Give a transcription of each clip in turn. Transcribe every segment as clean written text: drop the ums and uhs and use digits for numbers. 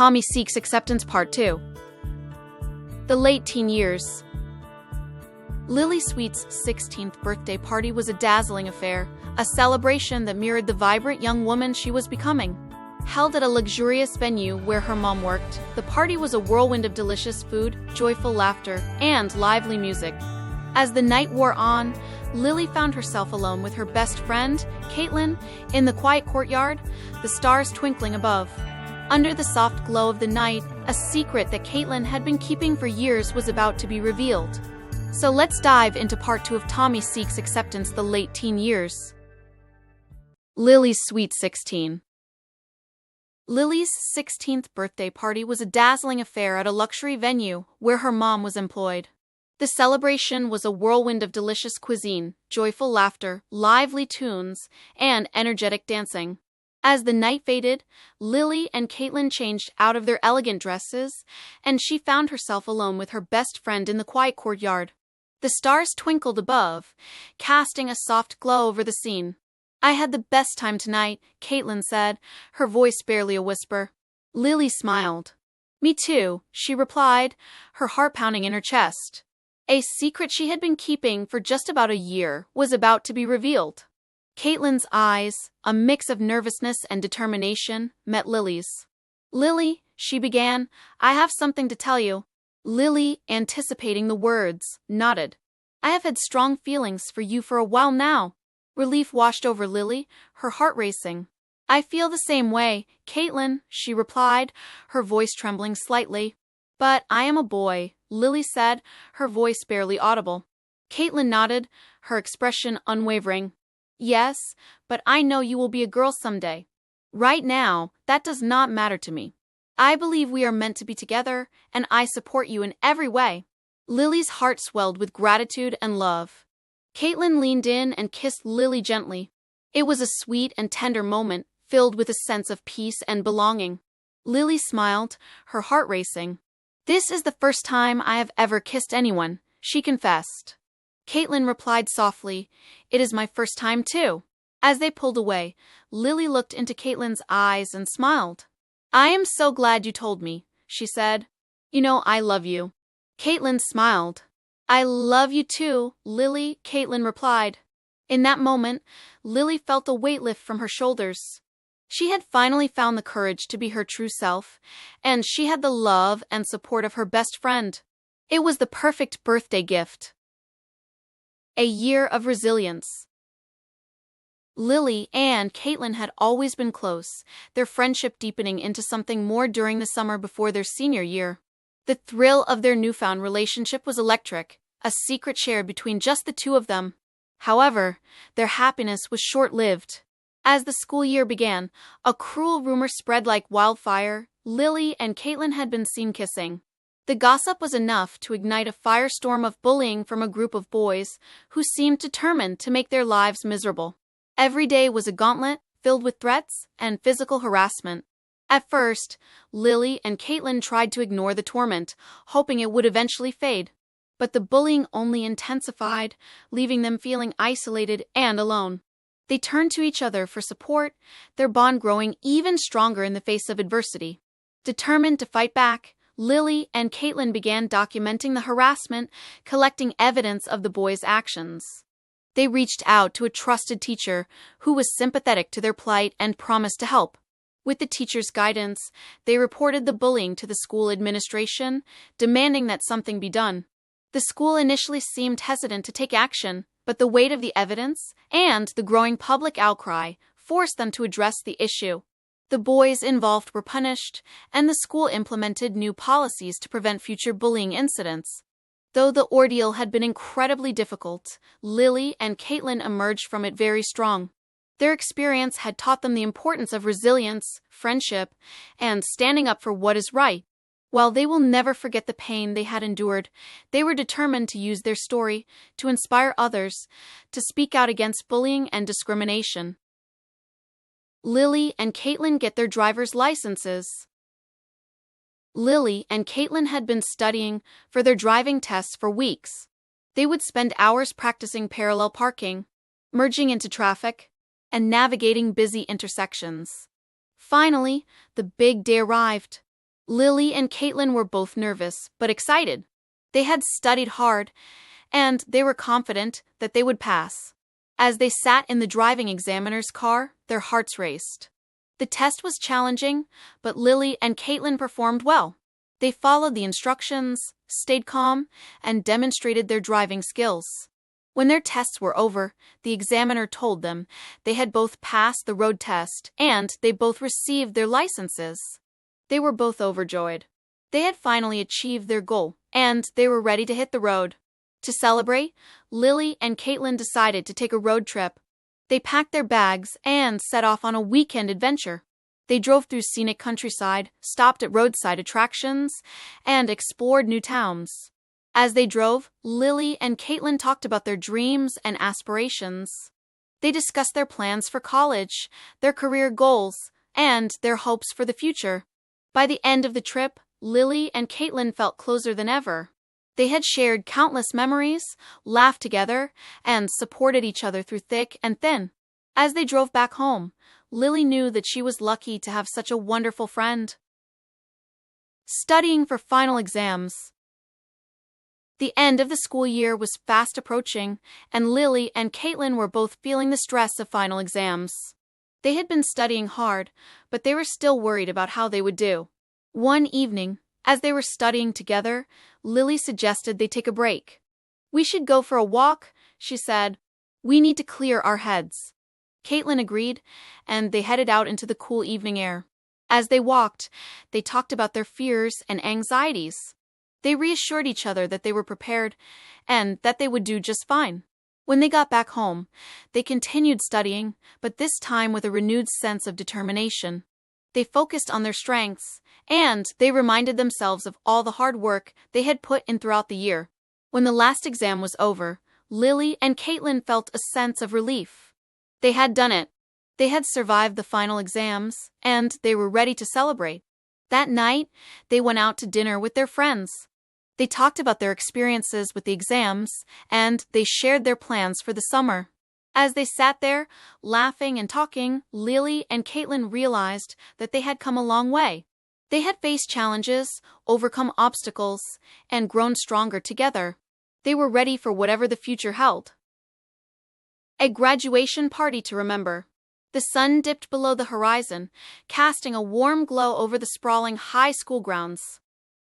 Tommy Seeks Acceptance Part 2. The late teen years. Lily Sweet's 16th birthday party was a dazzling affair, a celebration that mirrored the vibrant young woman she was becoming. Held at a luxurious venue where her mom worked, the party was a whirlwind of delicious food, joyful laughter, and lively music. As the night wore on, Lily found herself alone with her best friend, Katelynn, in the quiet courtyard, the stars twinkling above. Under the soft glow of the night, a secret that Katelynn had been keeping for years was about to be revealed. So let's dive into part 2 of Tommy Seeks Acceptance: The Late Teen Years. Lily's Sweet 16. Lily's 16th birthday party was a dazzling affair at a luxury venue where her mom was employed. The celebration was a whirlwind of delicious cuisine, joyful laughter, lively tunes, and energetic dancing. As the night faded, Lily and Katelynn changed out of their elegant dresses, and she found herself alone with her best friend in the quiet courtyard. The stars twinkled above, casting a soft glow over the scene. "I had the best time tonight," Katelynn said, her voice barely a whisper. Lily smiled. "Me too," she replied, her heart pounding in her chest. A secret she had been keeping for just about a year was about to be revealed. Katelynn's eyes, a mix of nervousness and determination, met Lily's. "Lily," she began, "I have something to tell you." Lily, anticipating the words, nodded. "I have had strong feelings for you for a while now." Relief washed over Lily, her heart racing. "I feel the same way, Katelynn," she replied, her voice trembling slightly. "But I am a boy," Lily said, her voice barely audible. Katelynn nodded, her expression unwavering. "Yes, but I know you will be a girl someday. Right now, that does not matter to me. I believe we are meant to be together, and I support you in every way." Lily's heart swelled with gratitude and love. Katelynn leaned in and kissed Lily gently. It was a sweet and tender moment, filled with a sense of peace and belonging. Lily smiled, her heart racing. "This is the first time I have ever kissed anyone," she confessed. Katelynn replied softly, "It is my first time too." As they pulled away, Lily looked into Katelynn's eyes and smiled. "I am so glad you told me," she said. "You know I love you." Katelynn smiled. "I love you too, Lily," Katelynn replied. In that moment, Lily felt a weight lift from her shoulders. She had finally found the courage to be her true self, and she had the love and support of her best friend. It was the perfect birthday gift. A year of resilience. Lily and Katelynn had always been close, their friendship deepening into something more during the summer before their senior year. The thrill of their newfound relationship was electric, a secret shared between just the two of them. However, their happiness was short-lived. As the school year began, a cruel rumor spread like wildfire. Lily and Katelynn had been seen kissing. The gossip was enough to ignite a firestorm of bullying from a group of boys who seemed determined to make their lives miserable. Every day was a gauntlet, filled with threats and physical harassment. At first, Lily and Katelynn tried to ignore the torment, hoping it would eventually fade. But the bullying only intensified, leaving them feeling isolated and alone. They turned to each other for support, their bond growing even stronger in the face of adversity. Determined to fight back, Lily and Katelynn began documenting the harassment, collecting evidence of the boys' actions. They reached out to a trusted teacher who was sympathetic to their plight and promised to help. With the teacher's guidance, they reported the bullying to the school administration, demanding that something be done. The school initially seemed hesitant to take action, but the weight of the evidence and the growing public outcry forced them to address the issue. The boys involved were punished, and the school implemented new policies to prevent future bullying incidents. Though the ordeal had been incredibly difficult, Lily and Katelynn emerged from it very strong. Their experience had taught them the importance of resilience, friendship, and standing up for what is right. While they will never forget the pain they had endured, they were determined to use their story to inspire others to speak out against bullying and discrimination. Lily and Katelynn get their driver's licenses. Lily and Katelynn had been studying for their driving tests for weeks. They would spend hours practicing parallel parking, merging into traffic, and navigating busy intersections. Finally, the big day arrived. Lily and Katelynn were both nervous, but excited. They had studied hard, and they were confident that they would pass. As they sat in the driving examiner's car, their hearts raced. The test was challenging, but Lily and Katelynn performed well. They followed the instructions, stayed calm, and demonstrated their driving skills. When their tests were over, the examiner told them they had both passed the road test and they both received their licenses. They were both overjoyed. They had finally achieved their goal, and they were ready to hit the road. To celebrate, Lily and Katelynn decided to take a road trip. They packed their bags and set off on a weekend adventure. They drove through scenic countryside, stopped at roadside attractions, and explored new towns. As they drove, Lily and Katelynn talked about their dreams and aspirations. They discussed their plans for college, their career goals, and their hopes for the future. By the end of the trip, Lily and Katelynn felt closer than ever. They had shared countless memories, laughed together, and supported each other through thick and thin. As they drove back home, Lily knew that she was lucky to have such a wonderful friend. Studying for final exams. The end of the school year was fast approaching, and Lily and Katelynn were both feeling the stress of final exams. They had been studying hard, but they were still worried about how they would do. One evening, as they were studying together, Lily suggested they take a break. "We should go for a walk," she said. "We need to clear our heads." Katelynn agreed, and they headed out into the cool evening air. As they walked, they talked about their fears and anxieties. They reassured each other that they were prepared and that they would do just fine. When they got back home, they continued studying, but this time with a renewed sense of determination. They focused on their strengths, and they reminded themselves of all the hard work they had put in throughout the year. When the last exam was over, Lily and Katelynn felt a sense of relief. They had done it. They had survived the final exams, and they were ready to celebrate. That night, they went out to dinner with their friends. They talked about their experiences with the exams, and they shared their plans for the summer. As they sat there, laughing and talking, Lily and Katelynn realized that they had come a long way. They had faced challenges, overcome obstacles, and grown stronger together. They were ready for whatever the future held. A graduation party to remember. The sun dipped below the horizon, casting a warm glow over the sprawling high school grounds.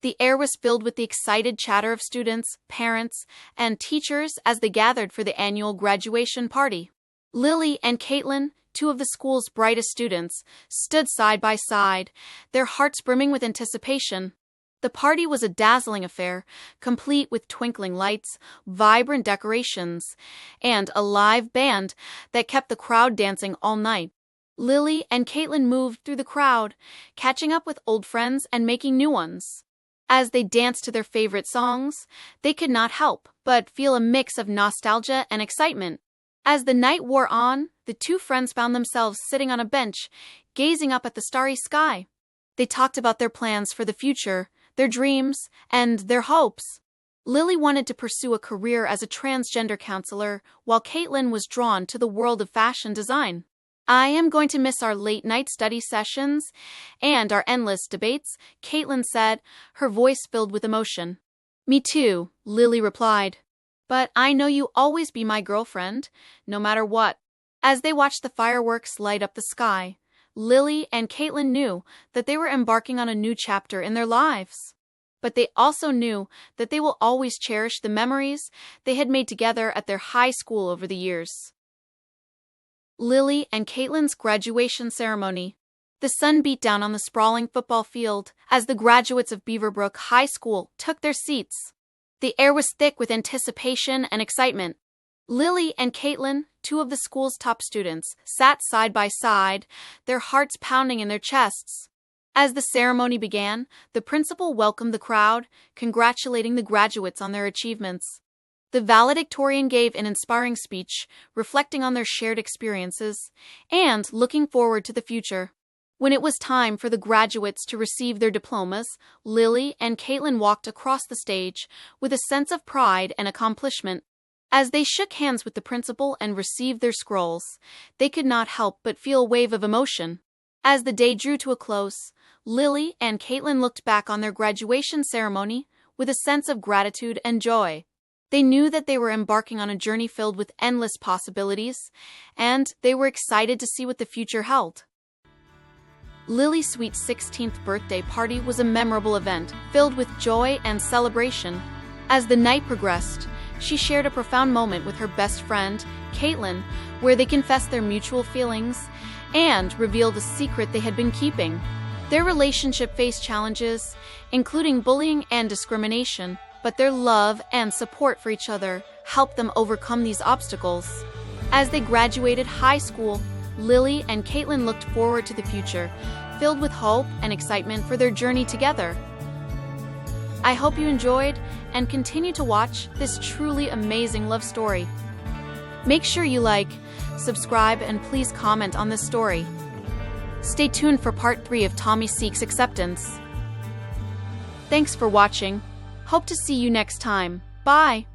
The air was filled with the excited chatter of students, parents, and teachers as they gathered for the annual graduation party. Lily and Katelynn, two of the school's brightest students, stood side by side, their hearts brimming with anticipation. The party was a dazzling affair, complete with twinkling lights, vibrant decorations, and a live band that kept the crowd dancing all night. Lily and Katelynn moved through the crowd, catching up with old friends and making new ones. As they danced to their favorite songs, they could not help but feel a mix of nostalgia and excitement. As the night wore on, the two friends found themselves sitting on a bench, gazing up at the starry sky. They talked about their plans for the future, their dreams, and their hopes. Lily wanted to pursue a career as a transgender counselor, while Katelynn was drawn to the world of fashion design. "I am going to miss our late-night study sessions and our endless debates," Katelynn said, her voice filled with emotion. "Me too," Lily replied. "But I know you'll always be my girlfriend, no matter what." As they watched the fireworks light up the sky, Lily and Katelynn knew that they were embarking on a new chapter in their lives. But they also knew that they will always cherish the memories they had made together at their high school over the years. Lily and Katelynn's graduation ceremony. The sun beat down on the sprawling football field as the graduates of Beaverbrook High School took their seats. The air was thick with anticipation and excitement. Lily and Katelynn, two of the school's top students, sat side by side, their hearts pounding in their chests. As the ceremony began, the principal welcomed the crowd, congratulating the graduates on their achievements. The valedictorian gave an inspiring speech, reflecting on their shared experiences and looking forward to the future. When it was time for the graduates to receive their diplomas, Lily and Katelynn walked across the stage with a sense of pride and accomplishment. As they shook hands with the principal and received their scrolls, they could not help but feel a wave of emotion. As the day drew to a close, Lily and Katelynn looked back on their graduation ceremony with a sense of gratitude and joy. They knew that they were embarking on a journey filled with endless possibilities, and they were excited to see what the future held. Lily Sweet's 16th birthday party was a memorable event, filled with joy and celebration. As the night progressed, she shared a profound moment with her best friend, Katelynn, where they confessed their mutual feelings and revealed a secret they had been keeping. Their relationship faced challenges, including bullying and discrimination, but their love and support for each other helped them overcome these obstacles. As they graduated high school, Lily and Katelynn looked forward to the future, filled with hope and excitement for their journey together. I hope you enjoyed and continue to watch this truly amazing love story. Make sure you like, subscribe, and please comment on this story. Stay tuned for part 3 of Tommy Seeks Acceptance. Thanks for watching. Hope to see you next time. Bye!